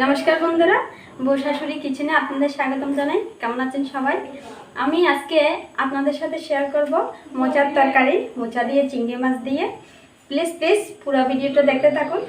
नमस्कार बंधुरा बউ শাশুড়ি কিচেনে আপনাদের স্বাগতম জানাই। কেমন আছেন সবাই? আমি আজকে আপনাদের সাথে শেয়ার করব মোচার তরকারি, মোচা দিয়ে চিংড়ি মাছ দিয়ে। প্লিজ পুরো ভিডিওটা দেখতে থাকুন।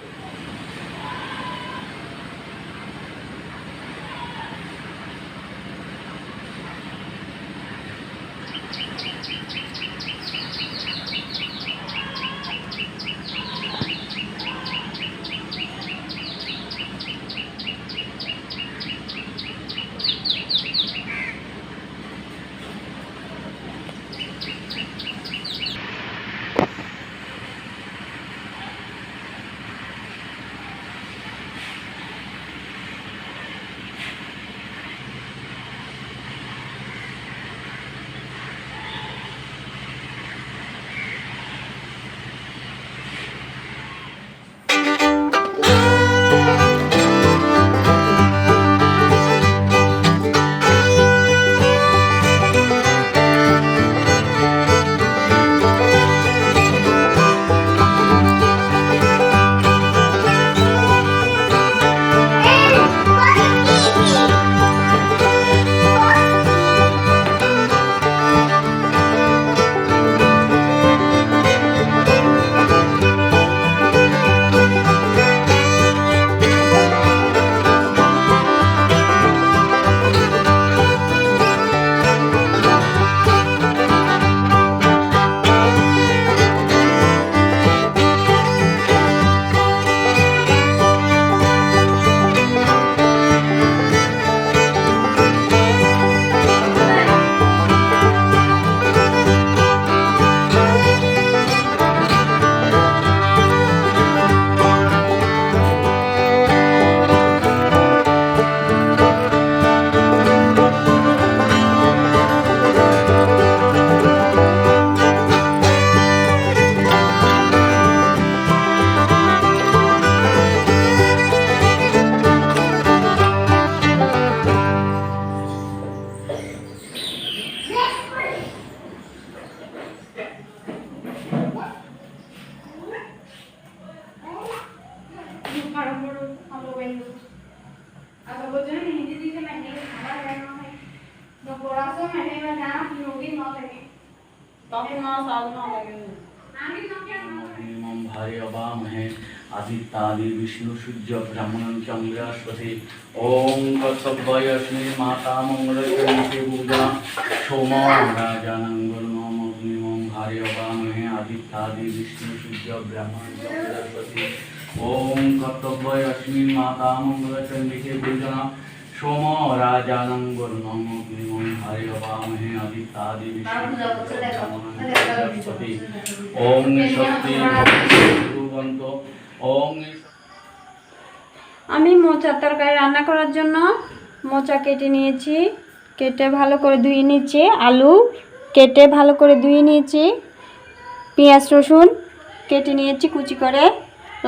आदित्यादि विष्णु सूर्य ब्रह्मण चंद्रस्पति ओम कर्तव्यस्मि माता मंगलचंद्र पूजा सोमो राजानंगर्मग्निमं भार्यवामहे आदित्यादि विष्णु सूर्य ब्रह्मण चंद्रस्पति ओम कर्तव्यस्मि माता मंगलचंद्र पूजा सोमो राजानंगर्मग्निमं भार्यवामहे आदित्यादि विष्णु चंद्रस्पति ओम शक्ति Ghonto আমি মোচার তরকারি রান্না করার জন্য মোচা কেটে নিয়েছি, কেটে ভালো করে ধুয়ে নিয়েছি। আলু কেটে ভালো করে ধুয়ে নিয়েছি। পেঁয়াজ রসুন কেটে নিয়েছি কুচি করে।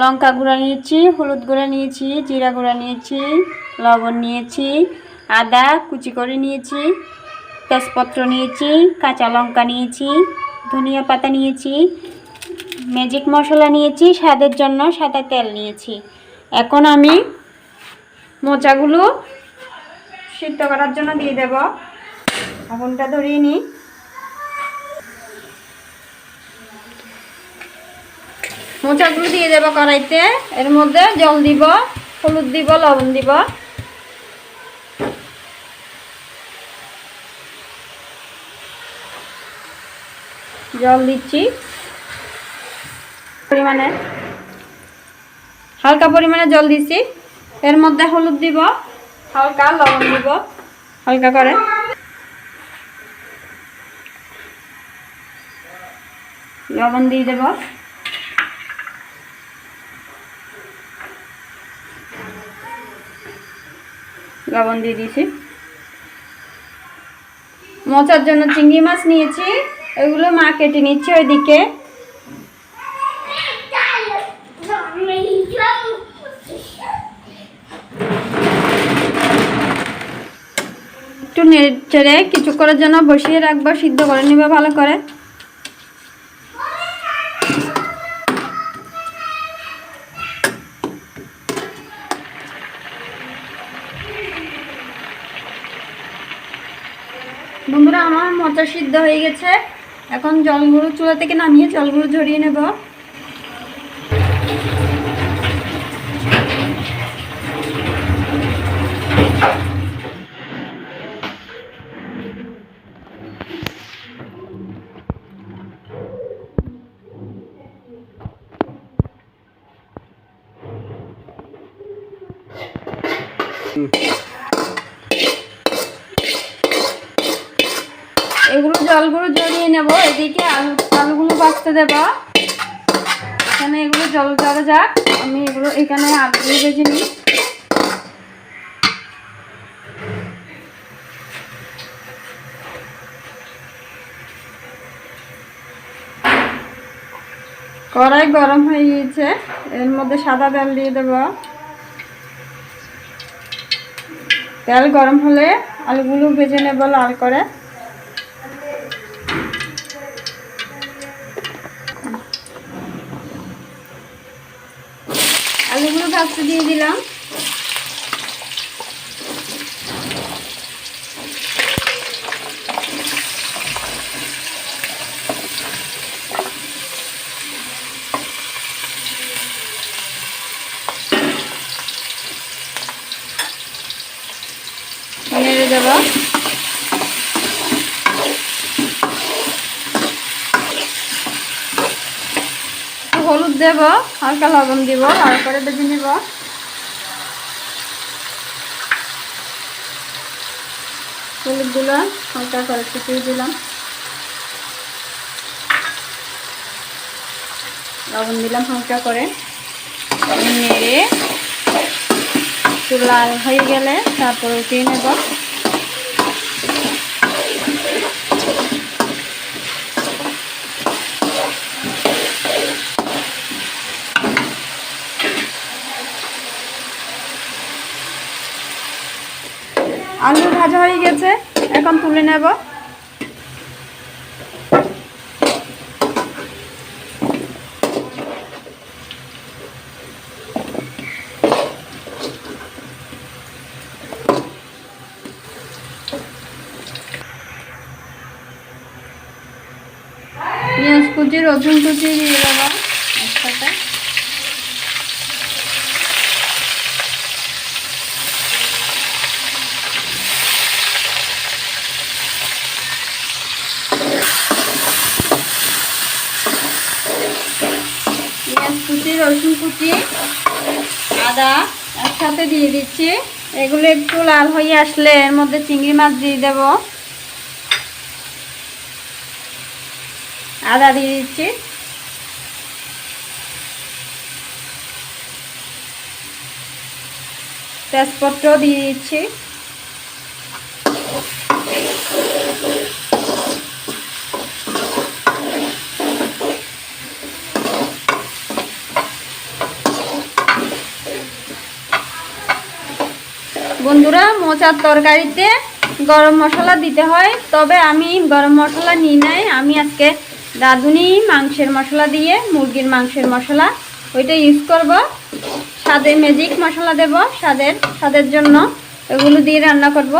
লঙ্কা গুঁড়া নিয়েছি, হলুদ গুঁড়া নিয়েছি, জিরা গুঁড়া নিয়েছি, লবণ নিয়েছি, আদা কুচি করে নিয়েছি, তেজপত্র নিয়েছি, কাঁচা লঙ্কা নিয়েছি, ধনিয়া পাতা নিয়েছি, ম্যাজিক মশলা নিয়েছি, স্বাদের জন্য সাদা তেল নিয়েছি। এখন আমি মোচাগুলো সিদ্ধ করার জন্য দিয়ে দেব। আগুনটা ধরিয়ে নিই। মোচাগুলো দিয়ে দেব কড়াইতে। এর মধ্যে জল দিব, হলুদ দিব, লবণ দিব। জল দিচ্ছি পরিমাণে, হালকা পরিমাণে জল দিচ্ছি। এর মধ্যে হলুদ দিব, হালকা লবণ দিব, হালকা করে। লবণ দিয়ে দেব। লবণ দিয়ে দিয়েছি। মোচার জন্য চিংড়ি মাছ নিয়েছি, এগুলো মা কেটে নিচ্ছে ওইদিকে। একটু নেড়ে কিছুক্ষণের জন্য বসিয়ে রাখবো, সিদ্ধ করে নিবে ভালো করে। বন্ধুরা আমার মোচা সিদ্ধ হয়ে গেছে। এখন জলগুলো চুলা থেকে নামিয়ে জলগুলো ঝরিয়ে নেব। এগুলো জলগুলো ঝরিয়ে নেব। এদিকে আলুগুলো ভাজতে দেব। এখানে এগুলো জল ঝরা যাক, আমি এগুলো এখানে আলুগুলো ভেজে নিই। কড়াই গরম হয়ে গিয়েছে, এর মধ্যে সাদা তেল দিয়ে দেব। তেল গরম হলে আলুগুলো ভেজে নেব লাল করে। আলুগুলো ভাজতে দিয়ে দিলাম। নেড়ে দেব। হলুদ দেব, হালকা লবণ দিব, তারপরে ভেজে নেব। হলুদগুলো হালকা করে ফুটিয়ে দিলাম, লবণ দিলাম হালকা করে। নেড়ে একটু লাল হয়ে গেলে তারপর উঠিয়ে নেব। আলু ভাজা হয়ে গেছে, এখন তুলে নেব। পেঁয়াজ কুচি রসুন কুচি দিয়ে দেবো একসাথে। পেঁয়াজ কুচি রসুন কুচি আদা একসাথে দিয়ে দিচ্ছি। এগুলো একটু লাল হয়ে আসলে এর মধ্যে চিংড়ি মাছ দিয়ে দেব। আদা দিয়ে দিচ্ছি, তেজপত্র দিয়ে দিচ্ছি। বন্ধুরা মোচার তরকারিতে গরম মশলা দিতে হয়, তবে আমি গরম মশলা নিই নাই। আমি আজকে রাঁধুনি মাংসের মশলা দিয়ে, মুরগির মাংসের মশলা ওইটা ইউজ করব। স্বাদে ম্যাজিক মশলা দেব, স্বাদের জন্য এগুলো দিয়ে রান্না করব।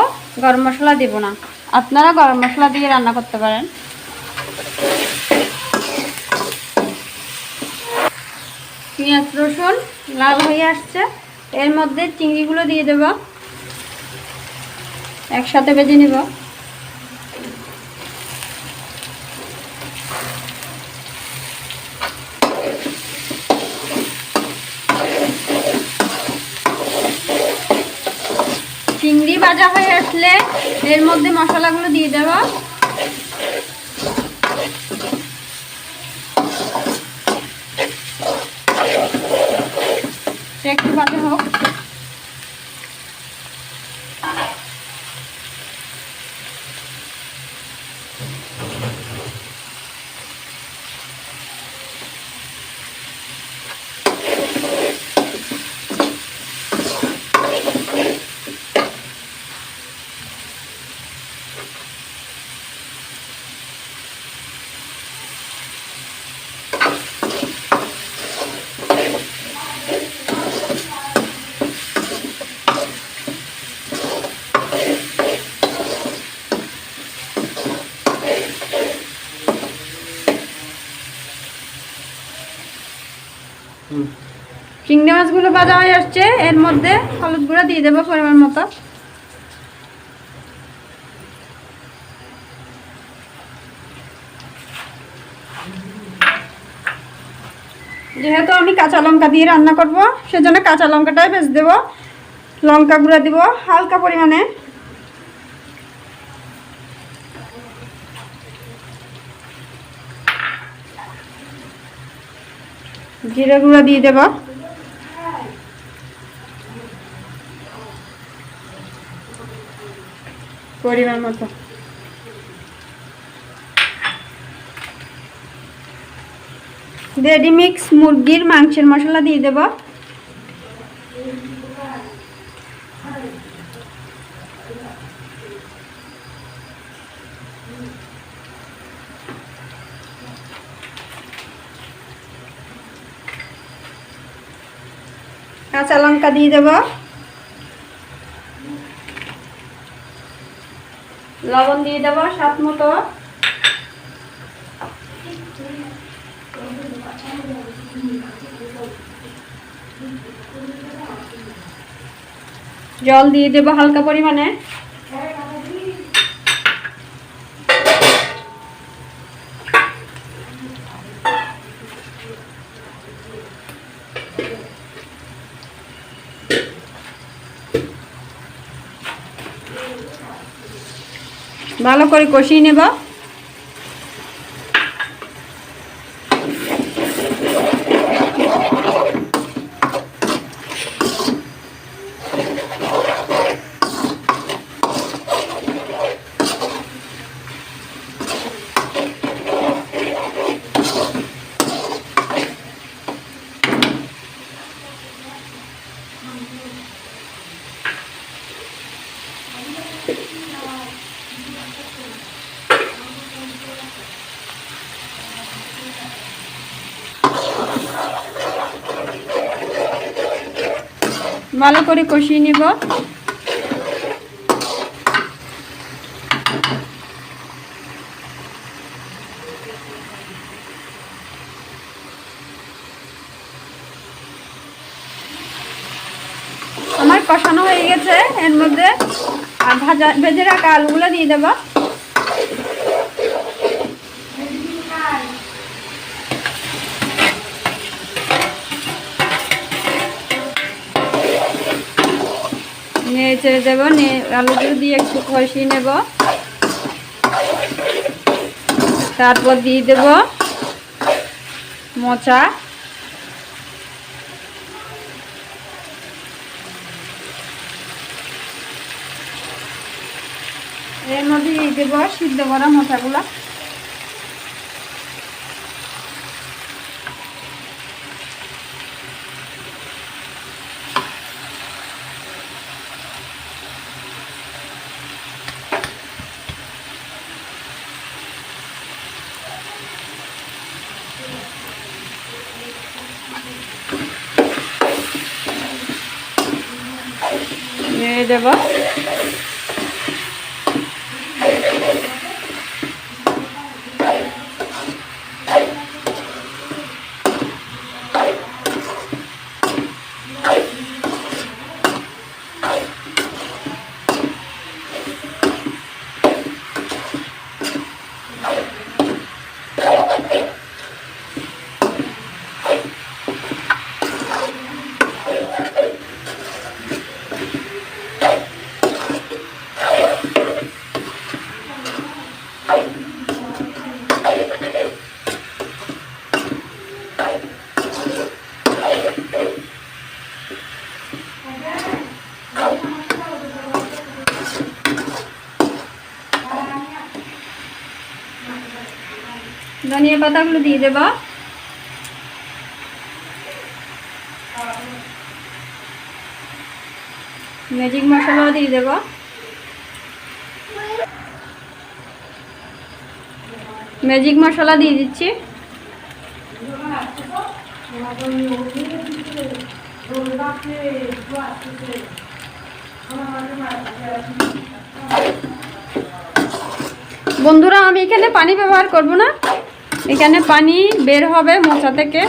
গরম মশলা দেব না, আপনারা গরম মশলা দিয়ে রান্না করতে পারেন। পেঁয়াজ রসুন লাল হয়ে আসছে, এর মধ্যে চিংড়িগুলো দিয়ে দেব, একসাথে ভেজে নেব। চিংড়ি ভাজা হয়ে আসলে এর মধ্যে মশলাগুলো দিয়ে দেব। একটু ভাজা হোক। চিংড়ি মাছগুলো ভাজা হয়ে আসছে, এর মধ্যে হলুদ গুঁড়া দিয়ে দেবো পরিমাণ মতো। যেহেতু আমি কাঁচা লঙ্কা দিয়ে রান্না করব, সেজন্য কাঁচা লঙ্কাটাই ভেজে দেবো। লঙ্কা গুঁড়া দিব হালকা পরিমাণে, জিরে গুঁড়া দিয়ে দেব, পরিমাণ মতো। রেডি মিক্স মুরগির মাংসের মশলা দিয়ে দেব। কাঁচা লঙ্কা দিয়ে দেব, লবণ দিয়ে দেব স্বাদ মতো, জল দিয়ে দেব হালকা পরিমাণে। ভালো করে কষিয়ে নেব। ভালো করে কষিয়ে নিব। আমার কষানো হয়ে গেছে, এর মধ্যে ভেজে রাখা আলুগুলো দিয়ে দেব। নেড়ে চেড়ে দেবো, আলুগুলো দিয়ে একটু কষিয়ে নেব। তারপর দিয়ে দেব মোচা, এর মধ্যে দিয়ে দেবো সিদ্ধ করা মোচাগুলো। নেড়ে দেব। ধনিয়া পাতাগুলো দিয়ে দেব। ম্যাজিক মশলাও দিয়ে দেব। ম্যাজিক মশলা দিয়ে দিচ্ছি। বন্ধুরা, আমি এখানে পানি ব্যবহার করব না, এখানে পানি বের হবে মোচা থেকে,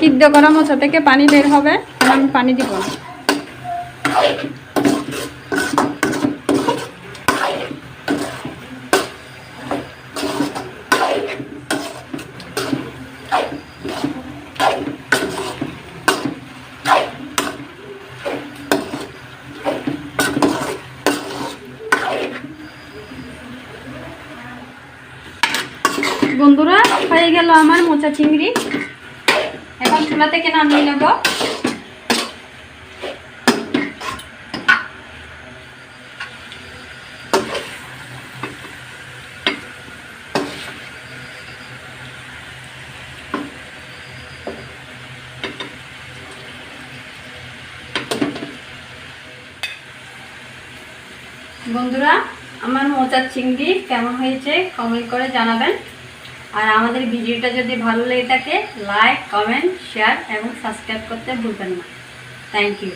সিদ্ধ করা মোচা থেকে পানি বের হবে, আমি পানি দিব না। বন্ধুরা, হয়ে গেল আমার মোচা চিংড়ি। এখন চুলা থেকে নামিয়ে নেব। বন্ধুরা, আমার মোচার চিংড়ি কেমন হয়েছে কমেন্ট করে জানাবেন। আর আমাদের ভিডিওটা যদি ভালো লেগে থাকে লাইক, কমেন্ট, শেয়ার এবং সাবস্ক্রাইব করতে ভুলবেন না। Thank you.